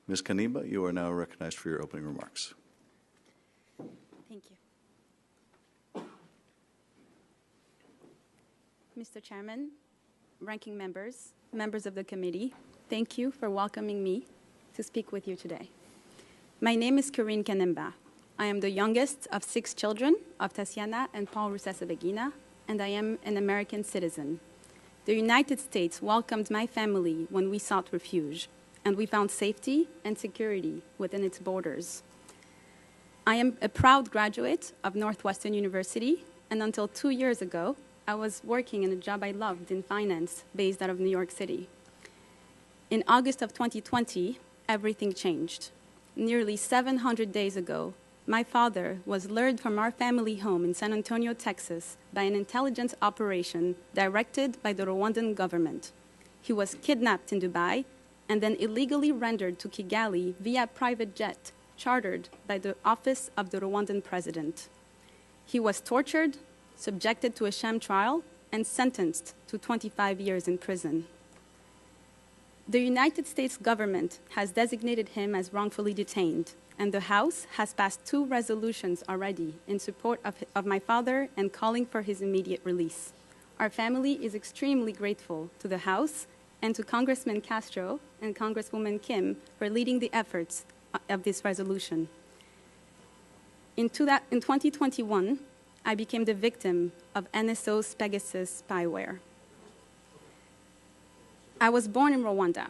Ms. Kanimba, you are now recognized for your opening remarks. Thank you. Mr. Chairman, ranking members, members of the committee, thank you for welcoming me to speak with you today. My name is Carine Kanimba. I am the youngest of 6 children of Tatiana and Paul Rusesabagina, and I am an American citizen. The United States welcomed my family when we sought refuge, and we found safety and security within its borders. I am a proud graduate of Northwestern University, and until 2 years ago, I was working in a job I loved in finance based out of New York City. In August of 2020, everything changed. Nearly 700 days ago, my father was lured from our family home in San Antonio, Texas, by an intelligence operation directed by the Rwandan government. He was kidnapped in Dubai and then illegally rendered to Kigali via private jet chartered by the office of the Rwandan president. He was tortured, subjected to a sham trial, and sentenced to 25 years in prison. The United States government has designated him as wrongfully detained, and the House has passed 2 resolutions already in support of my father and calling for his immediate release. Our family is extremely grateful to the House and to Congressman Castro and Congresswoman Kim for leading the efforts of this resolution. In 2021, I became the victim of NSO's Pegasus spyware. I was born in Rwanda,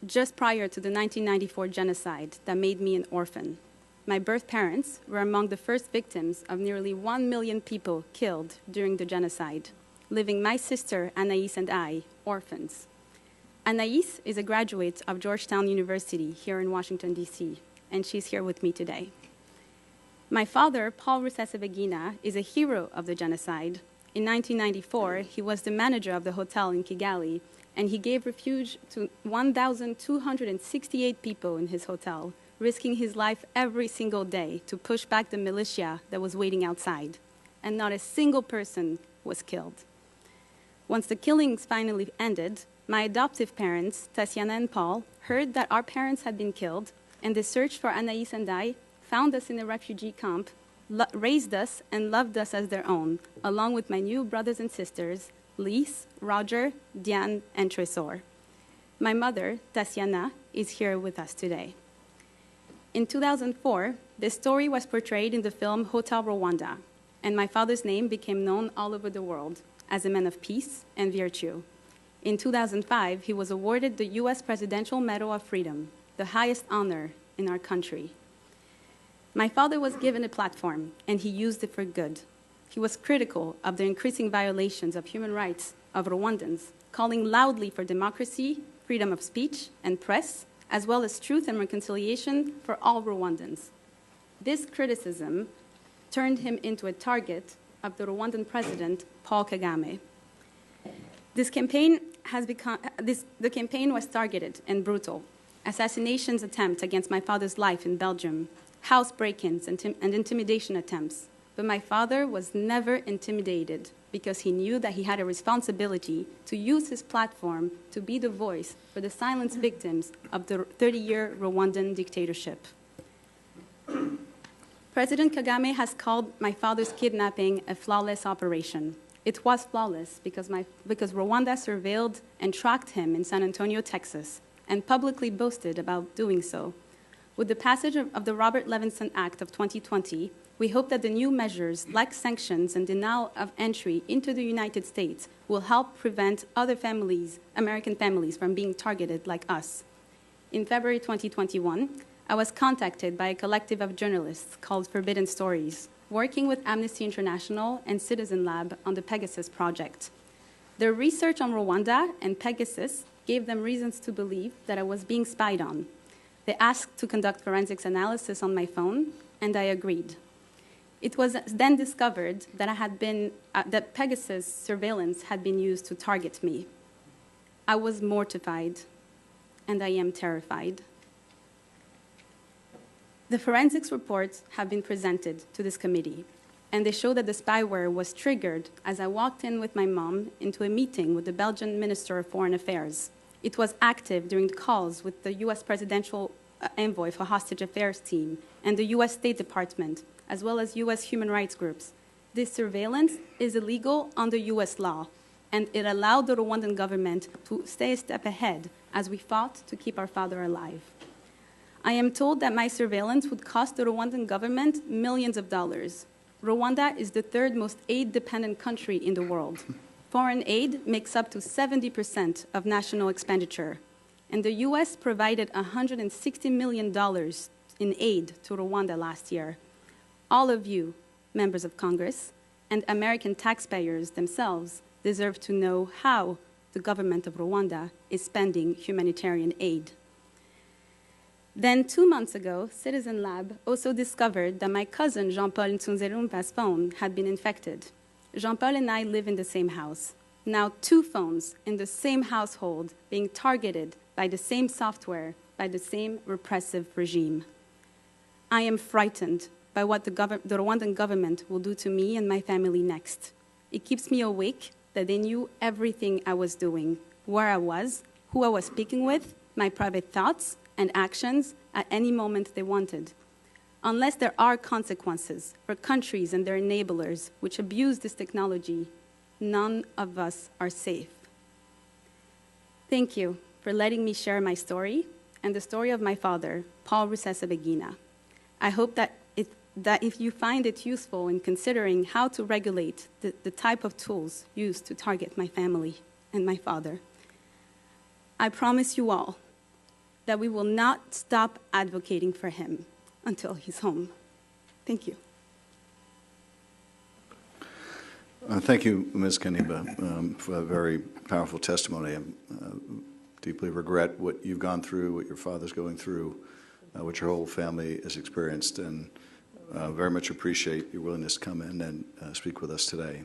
just prior to the 1994 genocide that made me an orphan. My birth parents were among the first victims of nearly 1 million people killed during the genocide, leaving my sister Anaïs and I orphans. Anaïs is a graduate of Georgetown University here in Washington, D.C., and she's here with me today. My father, Paul Rusesabagina, is a hero of the genocide. In 1994, he was the manager of the hotel in Kigali, and he gave refuge to 1,268 people in his hotel, risking his life every single day to push back the militia that was waiting outside. And not a single person was killed. Once the killings finally ended, my adoptive parents, Tatiana and Paul, heard that our parents had been killed, and they searched for Anaïs and I, found us in a refugee camp, raised us, and loved us as their own, along with my new brothers and sisters, Lise, Roger, Diane, and Tresor. My mother, Tatiana, is here with us today. In 2004, this story was portrayed in the film Hotel Rwanda, and my father's name became known all over the world as a man of peace and virtue. In 2005, he was awarded the U.S. Presidential Medal of Freedom, the highest honor in our country. My father was given a platform, and he used it for good. He was critical of the increasing violations of human rights of Rwandans, calling loudly for democracy, freedom of speech and press, as well as truth and reconciliation for all Rwandans. This criticism turned him into a target of the Rwandan president, Paul Kagame. The campaign was targeted and brutal. Assassinations attempts against my father's life in Belgium, house break-ins and intimidation attempts. But my father was never intimidated because he knew that he had a responsibility to use his platform to be the voice for the silenced victims of the 30-year Rwandan dictatorship. President Kagame has called my father's kidnapping a flawless operation. It was flawless because Rwanda surveilled and tracked him in San Antonio, Texas, and publicly boasted about doing so. With the passage of the Robert Levinson Act of 2020, we hope that the new measures, like sanctions and denial of entry into the United States, will help prevent other families, American families, from being targeted like us. In February 2021, I was contacted by a collective of journalists called Forbidden Stories, working with Amnesty International and Citizen Lab on the Pegasus project. Their research on Rwanda and Pegasus gave them reasons to believe that I was being spied on. They asked to conduct forensics analysis on my phone, and I agreed. It was then discovered that that Pegasus surveillance had been used to target me. I was mortified, and I am terrified. The forensics reports have been presented to this committee, and they show that the spyware was triggered as I walked in with my mom into a meeting with the Belgian Minister of Foreign Affairs. It was active during the calls with the U.S. presidential envoy for hostage affairs team and the U.S. State Department, as well as U.S. human rights groups. This surveillance is illegal under U.S. law, and it allowed the Rwandan government to stay a step ahead as we fought to keep our father alive. I am told that my surveillance would cost the Rwandan government millions of dollars. Rwanda is the third most aid-dependent country in the world. Foreign aid makes up to 70% of national expenditure, and the U.S. provided $160 million in aid to Rwanda last year. All of you, members of Congress, and American taxpayers themselves deserve to know how the government of Rwanda is spending humanitarian aid. Then 2 months ago, Citizen Lab also discovered that my cousin Jean-Paul Ntunzelumpa's phone had been infected. Jean-Paul and I live in the same house. Now 2 phones in the same household being targeted by the same software, by the same repressive regime. I am frightened by what the Rwandan government will do to me and my family next. It keeps me awake that they knew everything I was doing, where I was, who I was speaking with, my private thoughts and actions at any moment they wanted. Unless there are consequences for countries and their enablers which abuse this technology, none of us are safe. Thank you for letting me share my story and the story of my father, Paul Rusesabagina. I hope that if you find it useful in considering how to regulate the type of tools used to target my family and my father, I promise you all that we will not stop advocating for him until he's home. Thank you. Thank you, Ms. Kanimba, for a very powerful testimony. I deeply regret what you've gone through, what your father's going through, what your whole family has experienced, and very much appreciate your willingness to come in and speak with us today.